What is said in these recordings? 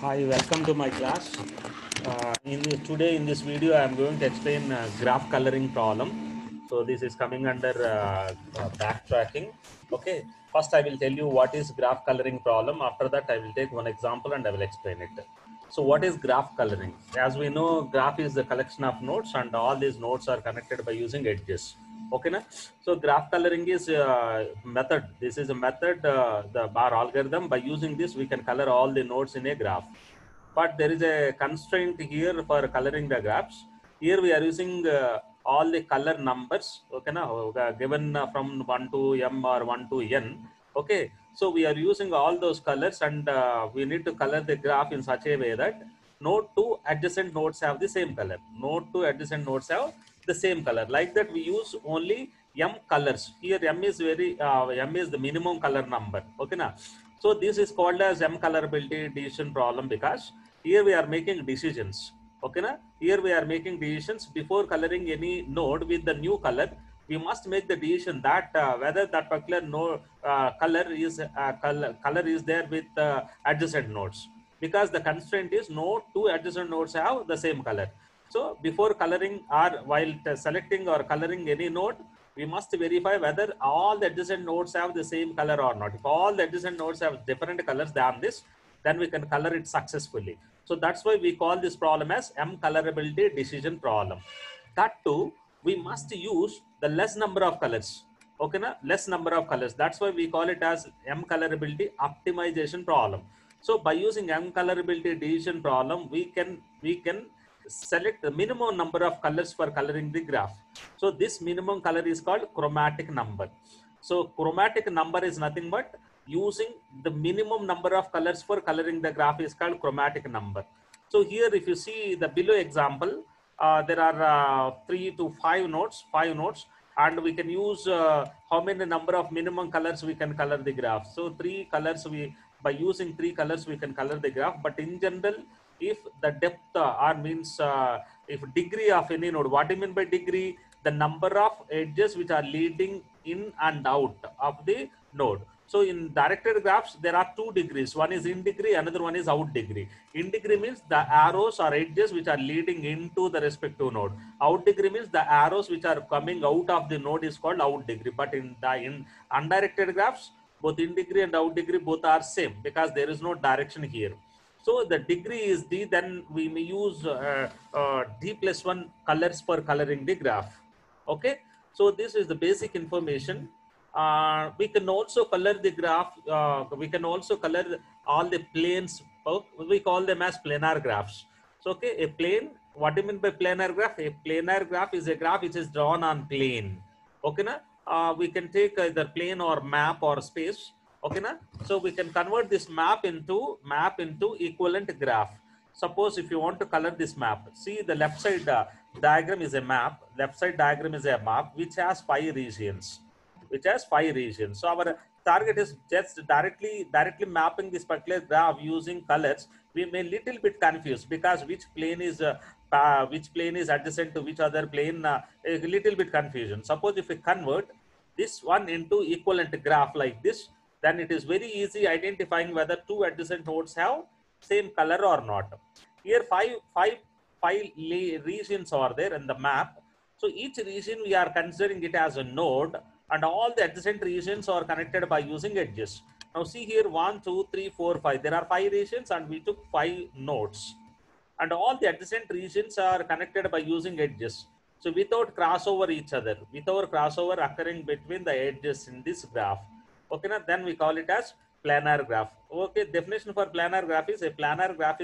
Hi, welcome to my class. Today in this video, I am going to explain graph coloring problem. So this is coming under backtracking. Okay, first I will tell you what is graph coloring problem. After that, I will take one example and I will explain it. So what is graph coloring? As we know, graph is the collection of nodes and all these nodes are connected by using edges. Okay, na? So graph coloring is method. This is a method, the bar algorithm. By using this, we can color all the nodes in a graph. But there is a constraint here for coloring the graphs. Here we are using all the color numbers. Okay, na? Given from 1 to m or 1 to n. Okay, so we are using all those colors, and we need to color the graph in such a way that node 2 adjacent nodes have the same color. Node 2 adjacent nodes have the same color. Like that, we use only m colors. Here m is m is the minimum color number. Okay, na? So this is called as m colorability decision problem, because here we are making decisions. Okay, na? Here we are making decisions before coloring any node with the new color. We must make the decision that whether that particular node color is there with adjacent nodes, because the constraint is no two adjacent nodes have the same color. So before coloring or while selecting or coloring any node, we must verify whether all the adjacent nodes have the same color or not. If all the adjacent nodes have different colors than this, then we can color it successfully. So that's why we call this problem as M colorability decision problem. That too, we must use the less number of colors. Okay, na? Less number of colors. That's why we call it as M colorability optimization problem. So by using M colorability decision problem, we can select the minimum number of colors for coloring the graph. So this minimum color is called chromatic number. So chromatic number is nothing but using the minimum number of colors for coloring the graph is called chromatic number. So here, if you see the below example, there are 3 to 5 nodes, and we can use how many number of minimum colors we can color the graph. So 3 colors, by using 3 colors we can color the graph. But in general, if the depth or means if degree of any node, what do you mean by degree? The number of edges which are leading in and out of the node. So in directed graphs, there are 2 degrees. One is in degree, another one is out degree. In degree means the arrows or edges which are leading into the respective node. Out degree means the arrows which are coming out of the node is called out degree. But in undirected graphs, both in degree and out degree both are same, because there is no direction here. So the degree is D, then we may use D+1 colors for coloring the graph. Okay, so this is the basic information. We can also color the graph. We can also color all the planes. We call them as planar graphs. So, okay, a plane. What do you mean by planar graph? A planar graph is a graph which is drawn on plane. Okay, na? We can take either plane or map or space. Okay, na? So we can convert this map into equivalent graph. Suppose if you want to color this map, see the left side diagram is a map. Left side diagram is a map which has 5 regions. So our target is just directly mapping this particular graph using colors. We may little bit confused, because which plane is adjacent to which other plane, a little bit confusion. Suppose if we convert this one into equivalent graph like this, then it is very easy identifying whether 2 adjacent nodes have same color or not. Here five regions are there in the map. So each region we are considering it as a node, and all the adjacent regions are connected by using edges. Now see here 1, 2, 3, 4, 5. There are 5 regions and we took 5 nodes. And all the adjacent regions are connected by using edges. So without crossover each other, without crossover occurring between the edges in this graph. Okay, now then we call it as planar graph. Okay, definition for planar graph is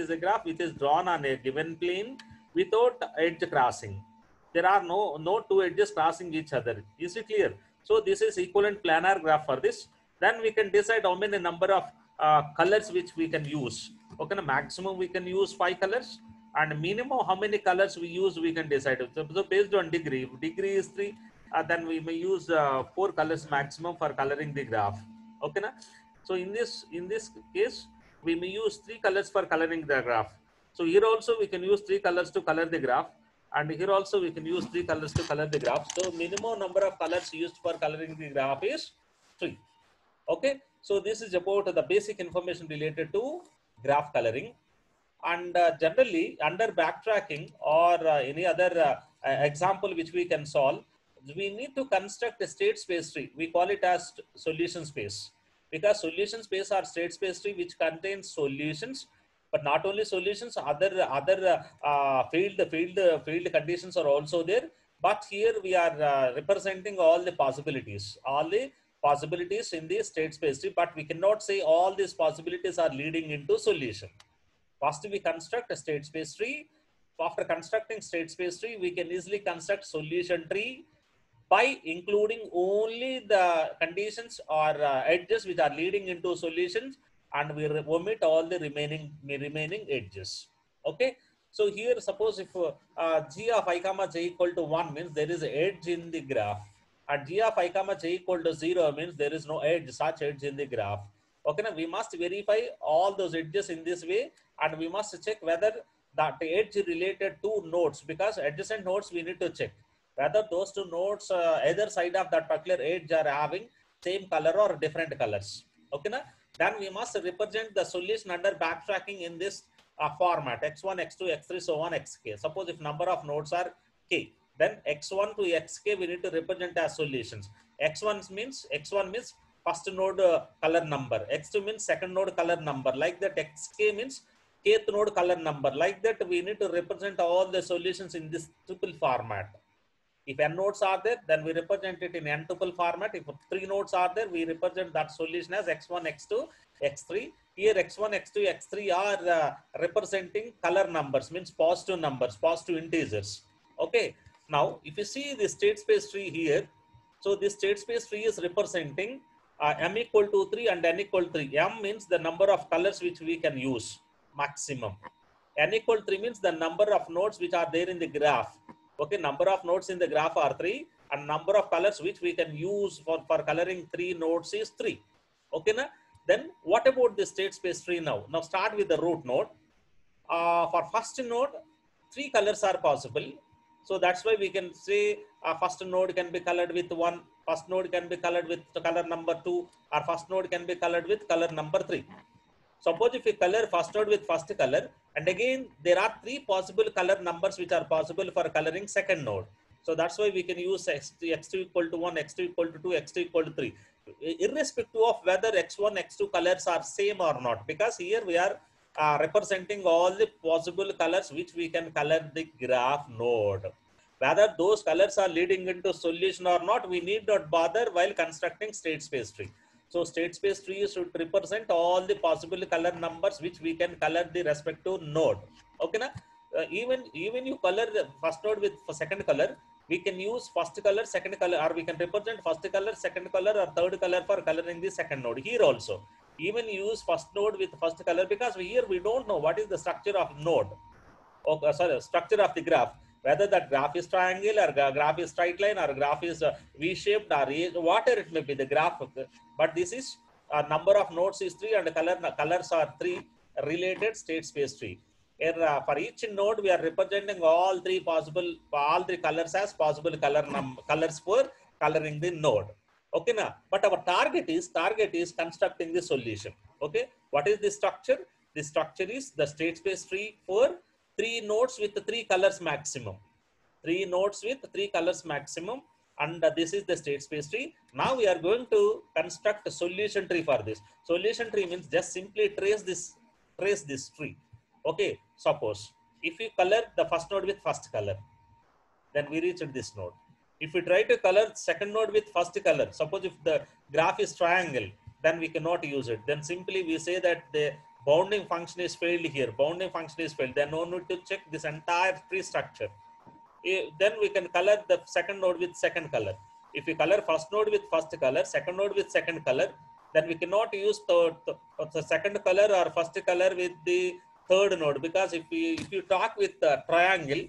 a graph which is drawn on a given plane without edge crossing. There are no 2 edges crossing each other. Is it clear? So this is equivalent planar graph for this. Then we can decide how many number of colors which we can use. Okay, now maximum we can use 5 colors, and minimum how many colors we use we can decide. So based on degree, if degree is 3, then we may use 4 colors maximum for coloring the graph. Okay, na? So in this case, we may use 3 colors for coloring the graph. So here also we can use 3 colors to color the graph, and here also we can use 3 colors to color the graph. So minimum number of colors used for coloring the graph is 3. Okay, so this is about the basic information related to graph coloring. And generally, under backtracking or any other example which we can solve, we need to construct a state space tree. We call it as solution space, because solution space are state space tree which contains solutions, but not only solutions, field conditions are also there. But here we are representing all the possibilities in the state space tree, but we cannot say all these possibilities are leading into solution. First, we construct a state space tree. After constructing state space tree, we can easily construct solution tree by including only the conditions or edges which are leading into solutions, and we omit all the remaining edges. Okay. So here, suppose if g of I comma j equal to 1 means there is an edge in the graph, and g of I comma j equal to 0 means there is no edge, such edge in the graph. Okay, now we must verify all those edges in this way, and we must check whether that edge related to nodes, because adjacent nodes we need to check whether those two nodes either side of that particular edge are having same color or different colors. Okay, na? Then we must represent the solution under backtracking in this format: x1, x2, x3, so on, xk. Suppose if number of nodes are k, then x1 to xk we need to represent as solutions. x1 means first node color number, x2 means second node color number, like that. Xk means kth node color number, like that. We need to represent all the solutions in this tuple format. If n nodes are there, then we represent it in n tuple format. If 3 nodes are there, we represent that solution as x1, x2, x3. Here x1, x2, x3 are representing color numbers, means positive numbers, positive integers. Okay. Now, if you see the state space tree here, so this state space tree is representing m equal to 3 and n equal to 3. M means the number of colors which we can use, maximum. N equal to 3 means the number of nodes which are there in the graph. Okay, number of nodes in the graph are 3, and number of colors which we can use for coloring 3 nodes is 3. Okay, na? Then what about the state space tree now? Now start with the root node. For first node, 3 colors are possible. So that's why we can say first node can be colored with 1, first node can be colored with color number 2, or first node can be colored with color number 3. Suppose if we color first node with first color, and again there are 3 possible color numbers which are possible for coloring second node. So that's why we can use x2 equal to 1, x2 equal to 2, x2 equal to 3, irrespective of whether x1, x2 colors are same or not, because here we are representing all the possible colors which we can color the graph node. Whether those colors are leading into solution or not, we need not bother while constructing state space tree. So state space tree should represent all the possible color numbers which we can color the respective node. Okay, na? Even you color the first node with second color, we can use first color, second color, or we can represent first color, second color, or third color for coloring the second node. Here also, even use first node with first color, because here we don't know what is the structure of node. Okay, sorry, structure of the graph. Whether that graph is triangle, or graph is straight line, or graph is V-shaped, or whatever it may be, the graph. But this is number of nodes is 3 and colors are 3 related state space tree. Here, for each node, we are representing all three colors as possible colors for coloring the node. Okay, now, but our target is constructing the solution. Okay, what is the structure? The structure is the state space tree for 3 nodes with 3 colors maximum. 3 nodes with 3 colors maximum, and this is the state space tree. Now we are going to construct a solution tree for this. Solution tree means just simply trace this tree. Okay, suppose if we color the first node with first color, then we reach this node. If we try to color second node with first color, suppose if the graph is triangle, then we cannot use it. Then simply we say that the bounding function is failed here. Bounding function is failed. Then no need to check this entire tree structure. Then we can color the second node with second color. If we color first node with first color, second node with second color, then we cannot use the second color or first color with the third node, because if you talk with the triangle,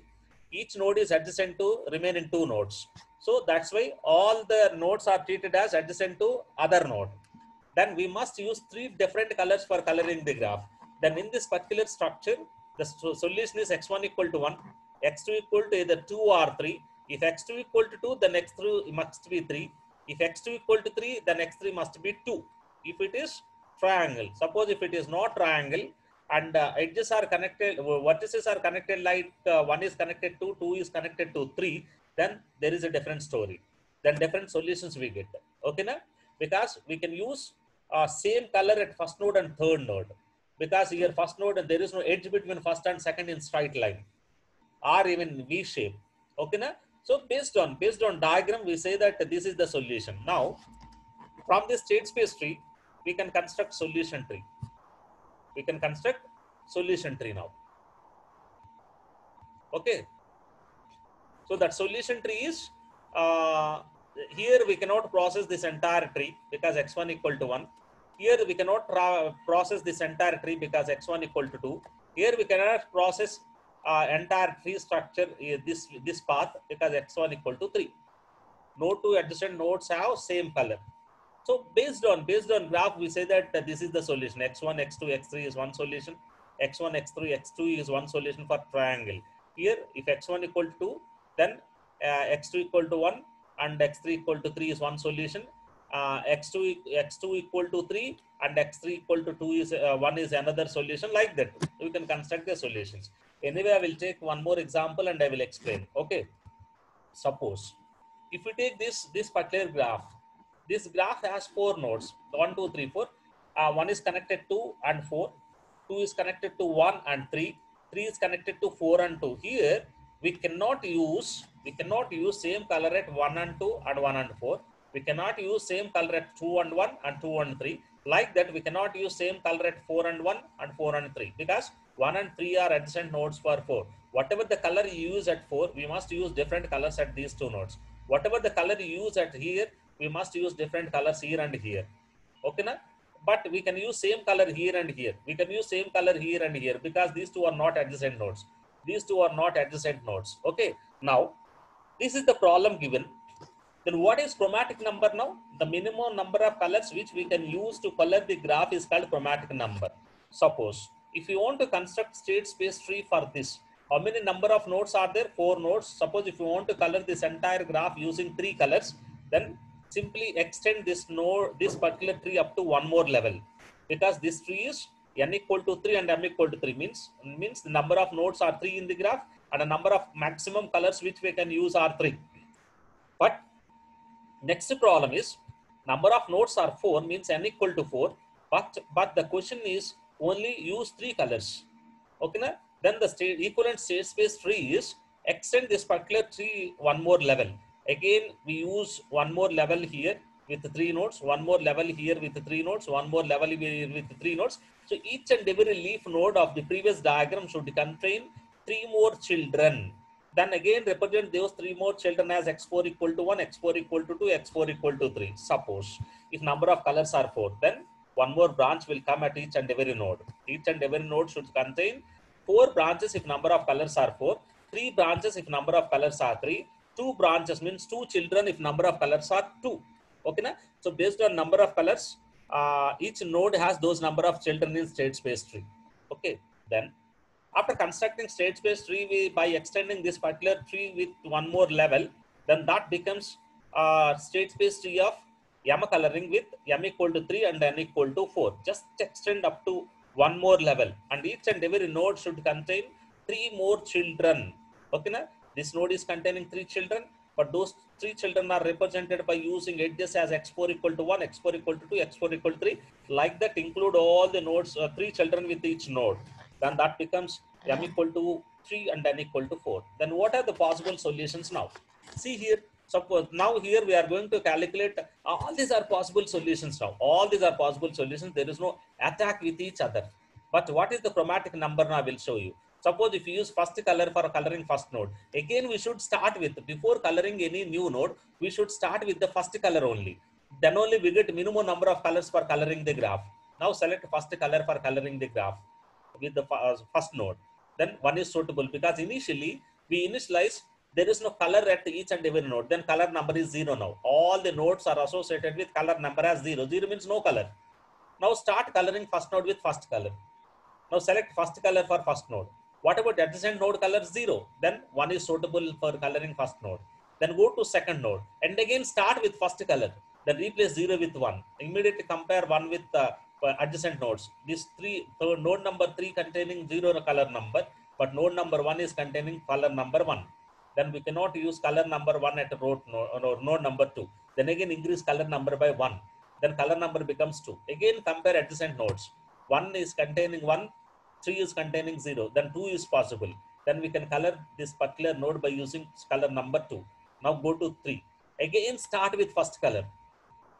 each node is adjacent to remaining 2 nodes. So that's why all the nodes are treated as adjacent to other node. Then we must use 3 different colors for coloring the graph. Then in this particular structure, the solution is x1 equal to 1, x2 equal to either 2 or 3. If x2 equal to 2, then x3 must be 3. If x2 equal to 3, then x3 must be 2. If it is triangle, suppose if it is not triangle, and edges are connected, vertices are connected like 1 is connected to 2 is connected to 3, then there is a different story. Then different solutions we get. Okay, na? Because we can use same color at first node and third node. Because here first node and there is no edge between first and second in straight line or even V shape. Okay, na? So based on diagram, we say that this is the solution. Now, from this state space tree, we can construct solution tree. We can construct solution tree now. Okay. So that solution tree is here we cannot process this entire tree because x1 equal to 1. Here we cannot process this entire tree because x1 equal to 2. Here we cannot process entire tree structure, this path, because x1 equal to 3. No two adjacent nodes have same color. So based on graph, we say that this is the solution. X1, X2, X3 is one solution. X1, X3, X2 is one solution for triangle. Here, if X1 equal to 2, then X2 equal to 1 and X3 equal to 3 is one solution. X2 equal to 3 and X3 equal to 2 is 1 is another solution. Like that, we can construct the solutions. Anyway, I will take one more example and I will explain. Okay. Suppose if we take this particular graph, this graph has 4 nodes, 1, 2, 3, 4. 1 is connected to and 4, 2 is connected to 1 and 3, 3 is connected to 4 and 2. Here we cannot use same color at 1 and 2 and 1 and 4. We cannot use same color at 2 and 1 and 2 and 3. Like that, we cannot use same color at 4 and 1 and 4 and 3 because 1 and 3 are adjacent nodes for 4. Whatever the color you use at 4, we must use different colors at these 2 nodes. Whatever the color you use at here, we must use different colors here and here. Okay, na? But we can use same color here and here. We can use same color here and here because these two are not adjacent nodes. These two are not adjacent nodes. Okay. Now, this is the problem given. Then what is chromatic number now? The minimum number of colors which we can use to color the graph is called chromatic number. Suppose if you want to construct state space tree for this, how many number of nodes are there? 4 nodes. Suppose if you want to color this entire graph using 3 colors, then simply extend this node, this particular tree up to one more level, because this tree is n equal to 3 and m equal to 3 means the number of nodes are 3 in the graph and the number of maximum colors which we can use are 3. But next problem is number of nodes are 4 means n equal to 4, but the question is only use 3 colors. Okay, na? Then the equivalent state space tree is extend this particular tree one more level. Again, we use one more level here with 3 nodes, one more level here with 3 nodes, one more level here with 3 nodes. So each and every leaf node of the previous diagram should contain 3 more children. Then again represent those 3 more children as x4 equal to 1, x4 equal to 2, x4 equal to 3. Suppose if number of colors are 4, then one more branch will come at each and every node. Each and every node should contain 4 branches if number of colors are 4, 3 branches if number of colors are 3, 2 branches means 2 children if number of colors are 2. Okay, na? So based on number of colors, each node has those number of children in state space tree. Okay, then after constructing state space tree, by extending this particular tree with one more level, then that becomes state space tree of m coloring with m equal to 3 and n equal to 4. Just extend up to one more level, and each and every node should contain 3 more children. Okay, na? This node is containing 3 children, but those 3 children are represented by using edges as x4 equal to 1, x4 equal to 2, x4 equal to 3. Like that, include all the nodes, 3 children with each node. Then that becomes m equal to 3 and n equal to 4. Then what are the possible solutions now? See here, suppose now here we are going to calculate, all these are possible solutions now. All these are possible solutions. There is no attack with each other. But what is the chromatic number now I will show you. Suppose if you use first color for coloring first node, again we should start with, before coloring any new node, we should start with the first color only. Then only we get minimum number of colors for coloring the graph. Now select first color for coloring the graph with the first node. Then one is suitable because initially we initialize there is no color at each and every node. Then color number is 0 now. All the nodes are associated with color number as 0. 0 means no color. Now start coloring first node with first color. Now select first color for first node. What about adjacent node color? 0. Then 1 is suitable for coloring first node. Then go to second node and again start with first color. Then replace 0 with 1. Immediately compare 1 with adjacent nodes. These three, so node number 3 containing 0 color number, but node number 1 is containing color number 1. Then we cannot use color number 1 at node number 2. Then again increase color number by 1. Then color number becomes 2. Again compare adjacent nodes. 1 is containing 1, 3 is containing 0. Then 2 is possible. Then we can color this particular node by using color number 2. Now go to 3. Again start with first color.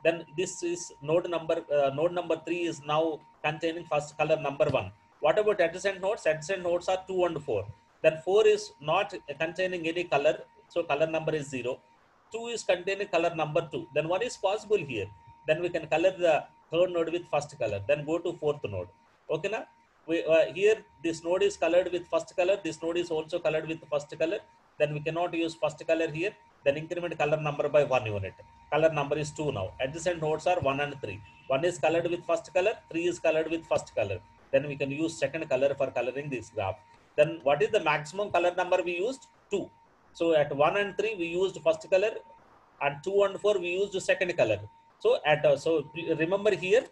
Then this is node number 3 is now containing first color number 1. What about adjacent nodes? Adjacent nodes are 2 and 4. Then 4 is not containing any color, so color number is 0. 2 is containing color number 2. Then what is possible here? Then we can color the third node with first color. Then go to fourth node. Okay, now here this node is colored with first color. This node is also colored with first color. Then we cannot use first color here. Then increment color number by 1 unit. Color number is 2 now. Adjacent nodes are 1 and 3. 1 is colored with first color, 3 is colored with first color. Then we can use second color for coloring this graph. Then what is the maximum color number we used? 2. So at 1 and 3 we used first color, and 2 and 4 we used second color. So remember here,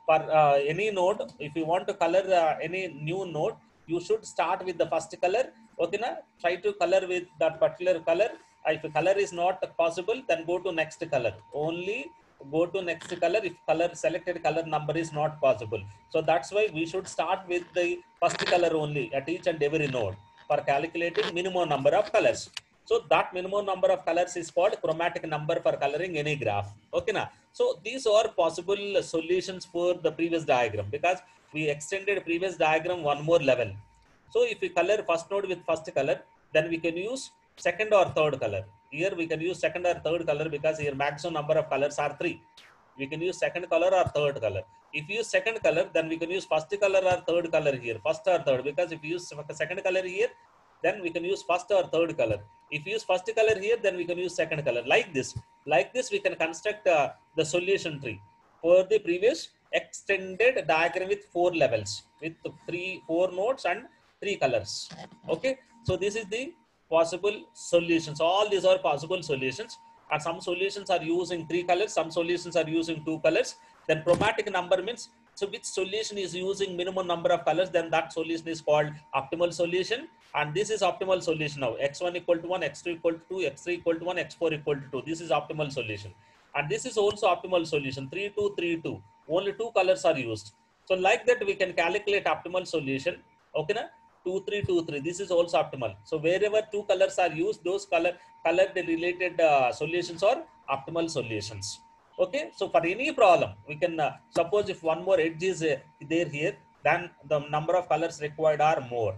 for any node, if you want to color any new node, you should start with the first color. Okay, na? Try to color with that particular color. If color is not possible, then go to next color. Only go to next color if selected color number is not possible. So that's why we should start with the first color only at each and every node for calculating minimum number of colors. So that minimum number of colors is called chromatic number for coloring any graph. Okay, na? So these are possible solutions for the previous diagram, because we extended previous diagram one more level. So if we color first node with first color, then we can use second or third color. Here we can use second or third color because here maximum number of colors are 3. We can use second color or third color. If you use second color, then we can use first color or third color here, first or third, because if you use second color here, then we can use first or third color. If you use first color here, then we can use second color. Like this we can construct the solution tree for the previous extended diagram with 4 levels, with 4 nodes and 3 colors. Okay, so this is the possible solutions. All these are possible solutions, and some solutions are using 3 colors, some solutions are using 2 colors. Then chromatic number means, so which solution is using minimum number of colors, then that solution is called optimal solution. And this is optimal solution now. X1 equal to 1, X2 equal to 2, X3 equal to 1, X4 equal to 2. This is optimal solution. And this is also optimal solution. 3, 2, 3, 2. Only 2 colors are used. So like that we can calculate optimal solution. Okay, na? 2, 3, 2, 3. This is also optimal. So wherever 2 colors are used, those color related solutions are optimal solutions. Okay, so for any problem, we can suppose if one more edge is there here, then the number of colors required are more.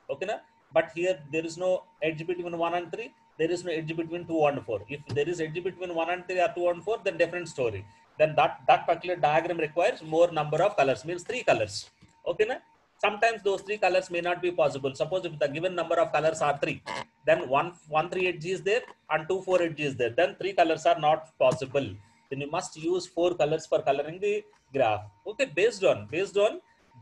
Okay, na? But here there is no edge between 1 and 3. There is no edge between 2 and 4. If there is edge between 1 and 3 or 2 and 4, then different story. Then that particular diagram requires more number of colors, means 3 colors. Okay, na? Sometimes those 3 colors may not be possible. Suppose if the given number of colors are 3, then 1 3 edge is there and 2 4 edge is there. Then 3 colors are not possible. Then you must use 4 colors for coloring the graph. Okay, based on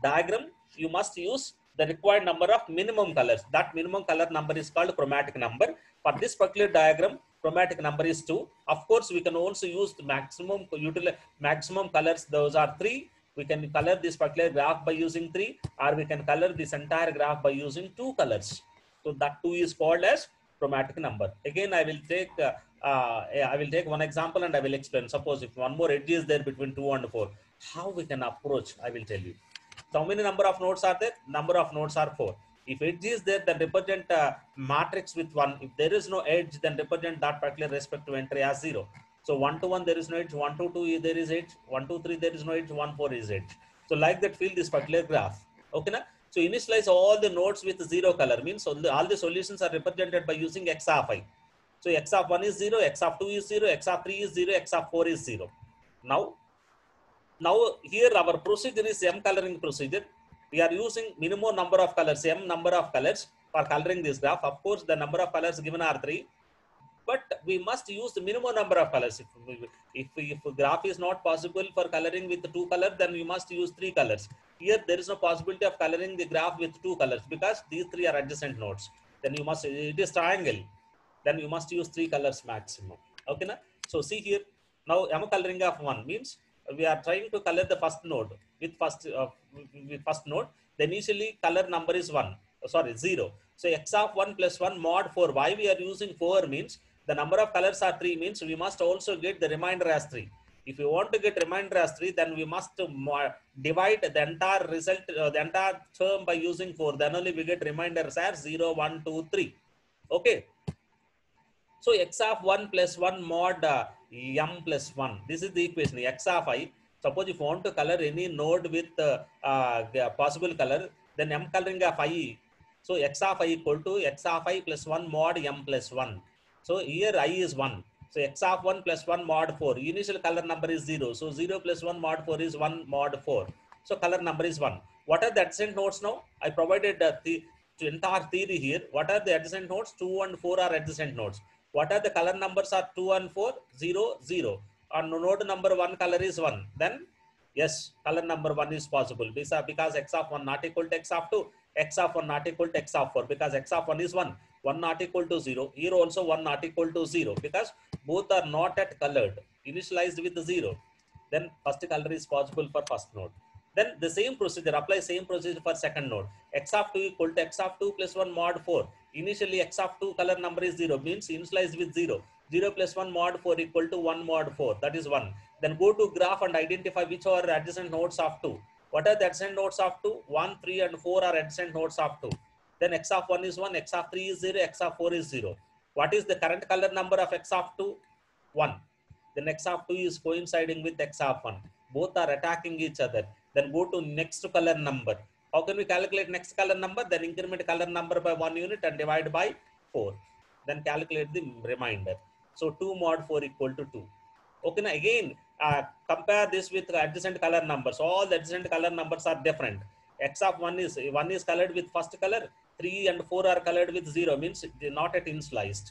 diagram, you must use the required number of minimum colors. That minimum color number is called chromatic number. For this particular diagram, chromatic number is 2. Of course, we can also use the maximum colors. Those are 3. We can color this particular graph by using 3, or we can color this entire graph by using 2 colors. So that 2 is called as chromatic number. Again, I will take one example and I will explain. Suppose if one more edge is there between 2 and 4, how we can approach, I will tell you. So how many number of nodes are there? Number of nodes are 4. If edge is there, then represent matrix with 1. If there is no edge, then represent that particular respective entry as 0. So 1 to 1 there is no edge, 1 to 2 there is edge, 1 to 3 there is no edge, 1 4 is edge. So like that, fill this particular graph. Okay, na? So initialize all the nodes with 0 color, means all the solutions are represented by using x of I. So x of 1 is 0, x of 2 is 0, x of 3 is 0, x of 4 is 0. Now here our procedure is M coloring procedure. We are using minimum number of colors, M number of colors for coloring this graph. Of course, the number of colors given are 3. But we must use the minimum number of colors. If graph is not possible for coloring with 2 colors, then we must use 3 colors. Here there is no possibility of coloring the graph with 2 colors because these 3 are adjacent nodes. Then you must, it is triangle. Then you must use 3 colors maximum. Okay, na? So see here, now M coloring of 1 means we are trying to color the first node with first node, the initially color number is 1, sorry 0. So x of 1 plus 1 mod 4. Why we are using 4 means the number of colors are 3, means we must also get the remainder as 3. If you want to get remainder as 3, then we must divide the entire result, the entire term by using 4. Then only we get remainders as 0, 1, 2, 3. Okay. So x of 1 plus 1 mod m plus 1. This is the equation. X of I. Suppose if you want to color any node with possible color, then m coloring of I. So x of I equal to x of I plus 1 mod m plus 1. So here I is 1. So x of 1 plus 1 mod 4. Initial color number is 0. So 0 plus 1 mod 4 is 1 mod 4. So color number is 1. What are the adjacent nodes now? I provided the entire theory here. What are the adjacent nodes? 2 and 4 are adjacent nodes. What are the color numbers are 2 and 4? 0, 0. On node number 1 color is 1. Then yes, color number 1 is possible. Because x of 1 not equal to x of 2. X of 1 not equal to x of 4. Because x of 1 is 1. 1 not equal to 0. Here also 1 not equal to 0. Because both are not at colored. Initialized with 0. Then first color is possible for first node. Then the same procedure, apply same procedure for second node. X of 2 equal to x of 2 plus 1 mod 4. Initially x of 2 color number is 0, means initialized with 0. 0 plus 1 mod 4 equal to 1 mod 4. That is 1. Then go to graph and identify which are adjacent nodes of 2. What are the adjacent nodes of 2? 1, 3 and 4 are adjacent nodes of 2. Then x of 1 is 1, x of 3 is 0, x of 4 is 0. What is the current color number of x of 2? 1. Then x of 2 is coinciding with x of 1. Both are attacking each other. Then go to next color number. How can we calculate next color number? Then increment color number by 1 unit and divide by 4. Then calculate the remainder. So 2 mod 4 equal to 2. Okay, now again compare this with adjacent color numbers. All the adjacent color numbers are different. X of 1 is colored with first color, 3 and 4 are colored with 0, means they not at initialized.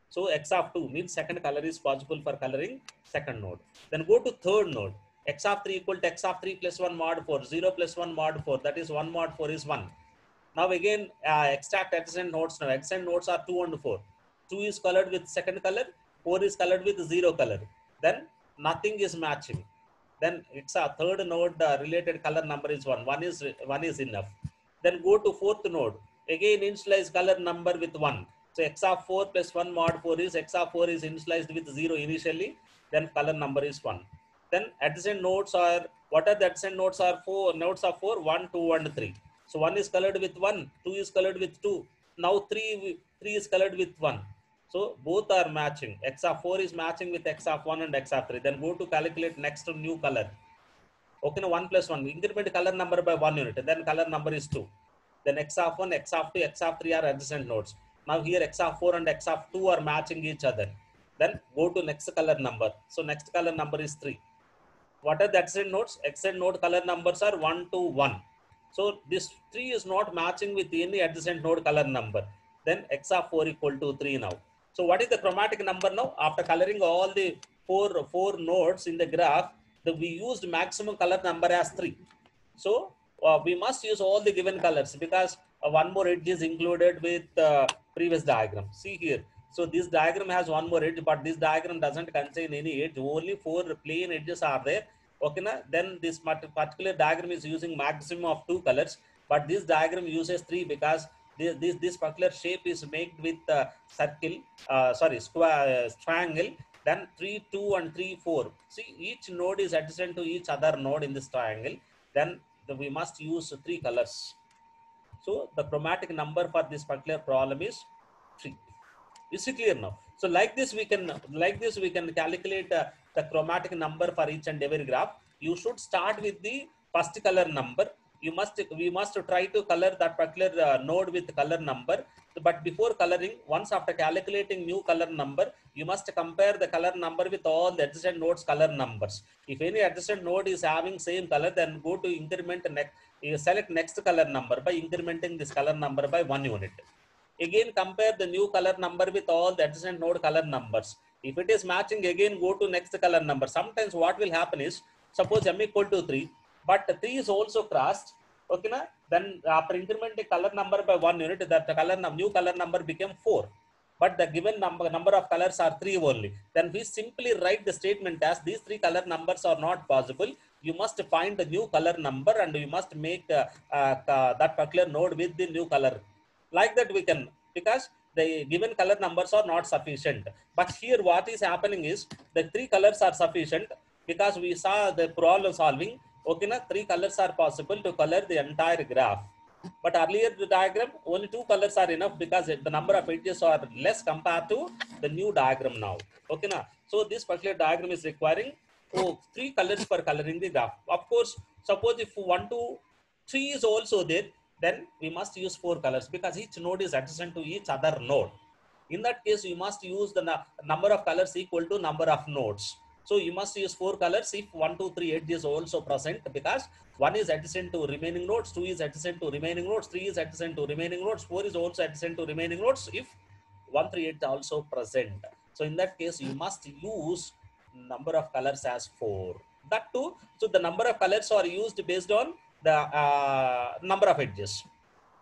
So x of 2 means second color is possible for coloring second node. Then go to third node. X of 3 equal to x of 3 plus 1 mod 4. 0 plus 1 mod 4. That is 1 mod 4 is 1. Now again extract adjacent nodes now. Adjacent nodes are 2 and 4. 2 is colored with second color. 4 is colored with 0 color. Then nothing is matching. Then it's a third node related color number is 1. 1 is enough. Then go to fourth node. Again initialize color number with 1. So x of 4 plus 1 mod 4 is x of 4 is initialized with 0 initially. Then color number is 1. Then adjacent nodes are, what are the adjacent nodes are? 4 nodes of 4, 1, 2 and 3. So 1 is colored with 1, 2 is colored with 2. Now 3 is colored with 1. So both are matching. X of 4 is matching with x of 1 and x of 3. Then go to calculate next new color. Okay, now 1 plus 1. Increment color number by 1 unit. Then color number is 2. Then x of 1, x of 2, x of 3 are adjacent nodes. Now here x of 4 and x of 2 are matching each other. Then go to next color number. So next color number is 3. What are the adjacent nodes? Adjacent node color numbers are 1 to 1. So this 3 is not matching with any adjacent node color number. Then x of 4 equal to 3 now. So what is the chromatic number now? After coloring all the four nodes in the graph, we used maximum color number as 3. So we must use all the given colors because one more edge is included with previous diagram. See here. So this diagram has one more edge, but this diagram doesn't contain any edge. Only 4 plain edges are there. Okay, na? Then this particular diagram is using maximum of 2 colors, but this diagram uses 3 because this particular shape is made with circle, square, triangle. Then 3, 2 and 3, 4. See, each node is adjacent to each other node in this triangle. Then we must use 3 colors. So the chromatic number for this particular problem is 3. Is it clear now? So like this we can calculate the chromatic number for each and every graph. You should start with the first color number. We must try to color that particular node with color number. But before coloring, once after calculating new color number, you must compare the color number with all the adjacent nodes color numbers. If any adjacent node is having same color, then go to increment next. You select next color number by incrementing this color number by 1 unit. Again compare the new color number with all the adjacent node color numbers. If it is matching, again go to next color number. Sometimes what will happen is, suppose m equal to 3, but 3 is also crossed. Okay, na? Then after incrementing color number by 1 unit, that the new color number became 4. but the given number of colors are 3 only. Then we simply write the statement as these 3 color numbers are not possible. You must find the new color number and you must make that particular node with the new color. Like that we can, because the given color numbers are not sufficient. But here what is happening is the 3 colors are sufficient because we saw the problem solving. Okay, na 3 colors are possible to color the entire graph. But earlier the diagram, only 2 colors are enough because the number of edges are less compared to the new diagram now. Okay, na? So this particular diagram is requiring 3 colors for coloring the graph. Of course, suppose if 1, 2, 3 is also there, then we must use 4 colors because each node is adjacent to each other node. In that case, you must use the number of colors equal to number of nodes. So you must use 4 colors if 1, 2, 3 edge is also present, because 1 is adjacent to remaining nodes, 2 is adjacent to remaining nodes, 3 is adjacent to remaining nodes, 4 is also adjacent to remaining nodes if 1, 3 edge also present. So in that case, you must use number of colors as 4. That too, so the number of colors are used based on the number of edges.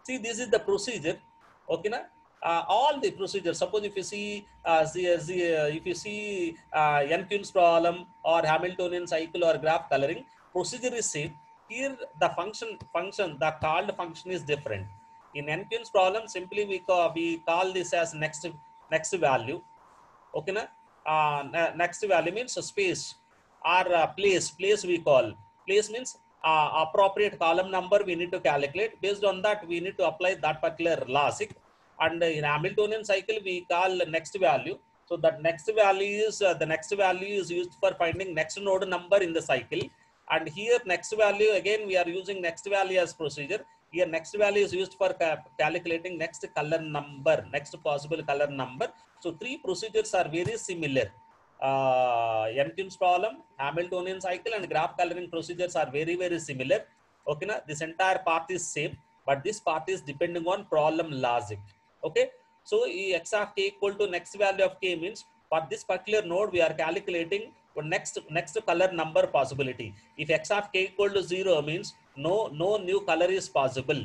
See, this is the procedure. Okay, na? All the procedures. Suppose if you see, if you see N-Queen's problem or Hamiltonian cycle or graph coloring, procedure is same. Here the function, the called function is different. In N-Queen's problem, simply we call this as next value. Okay, na? Next value means space or place we call. Place means appropriate column number we need to calculate. Based on that, we need to apply that particular logic. And in Hamiltonian cycle, we call next value. So that next value is the next value is used for finding next node number in the cycle. And here next value, again we are using next value as procedure. Here next value is used for calculating next color number, next possible color number. So 3 procedures are very similar. N-Queen's problem, Hamiltonian cycle and graph coloring procedures are very, very similar. Okay, na? This entire part is same, but this part is depending on problem logic. Okay, so x of k equal to next value of k means for this particular node we are calculating next color number possibility. If x of k equal to 0 means no new color is possible.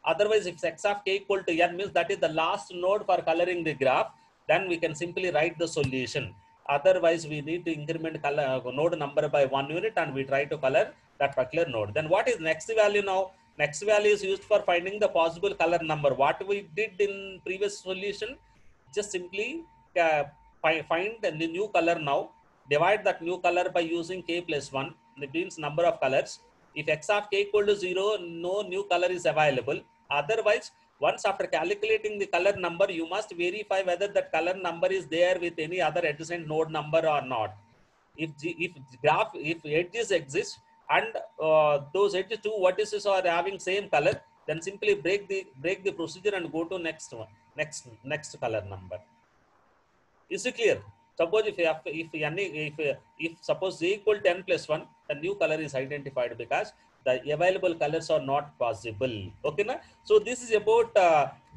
Otherwise, if x of k equal to n means that is the last node for coloring the graph, then we can simply write the solution. Otherwise, we need to increment color node number by 1 unit and we try to color that particular node. Then what is next value now? Next value is used for finding the possible color number. What we did in previous solution, just simply find the new color now. Divide that new color by using k plus 1. That means number of colors. If x of k equal to 0, no new color is available. Otherwise, once after calculating the color number, you must verify whether that color number is there with any other adjacent node number or not. If edges exist and those edges two vertices are having same color, then simply break the procedure and go to next one, next color number. Is it clear? Suppose if suppose j equal to n plus 1, the new color is identified because the available colors are not possible. Okay, na? So this is about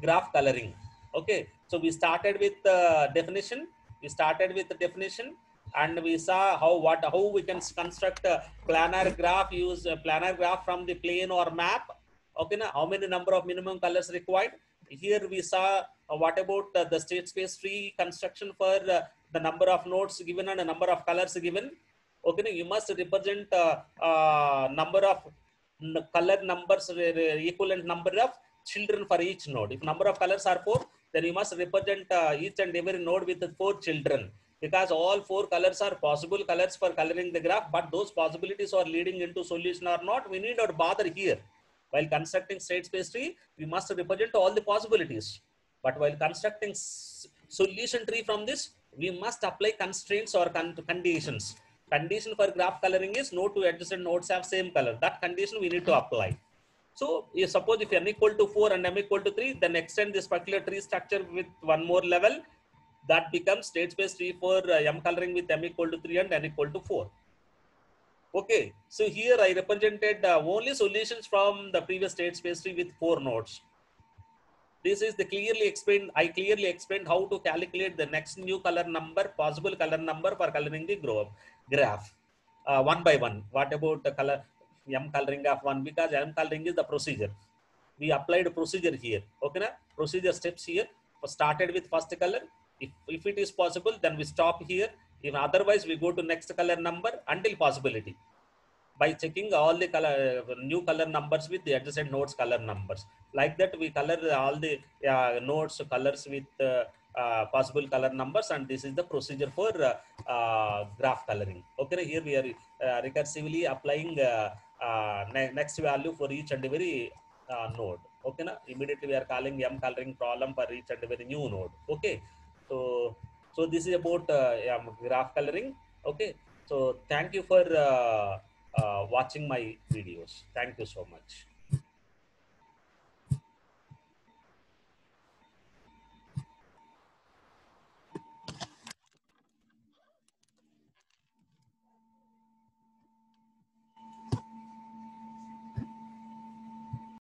graph coloring. Okay, so we started with definition. And we saw how we can construct a planar graph, use a planar graph from the plane or map. Okay, na? How many number of minimum colors required? Here we saw what about the state space tree construction for the number of nodes given and the number of colors given. Okay, you must represent number of color numbers, equivalent number of children for each node. If number of colors are 4, then you must represent each and every node with 4 children, because all 4 colors are possible colors for coloring the graph, but those possibilities are leading into solution or not, we need not bother here. While constructing state space tree, we must represent all the possibilities. But while constructing solution tree from this, we must apply constraints or conditions. Condition for graph coloring is no 2 adjacent nodes have same color. That condition we need to apply. So suppose if n equal to 4 and m equal to 3, then extend this particular tree structure with one more level. That becomes state space tree for m coloring with m equal to 3 and n equal to 4. Okay, so here I represented only solutions from the previous state space tree with 4 nodes. This is the clearly explained. I clearly explained how to calculate the next new color number, possible color number for coloring the graph one by one. What about the color m coloring of 1? Because m coloring is the procedure. We applied a procedure here. Okay, na? Procedure steps here. Started with first color. If it is possible, then we stop here. If otherwise, we go to next color number until possibility, by checking all the color new color numbers with the adjacent nodes color numbers. Like that, we color all the nodes colors with possible color numbers, and this is the procedure for graph coloring. Okay, here we are recursively applying next value for each and every node. Okay, na? Immediately we are calling m coloring problem for each and every new node. Okay, so this is about graph coloring. Okay, so thank you for watching my videos. Thank you so much.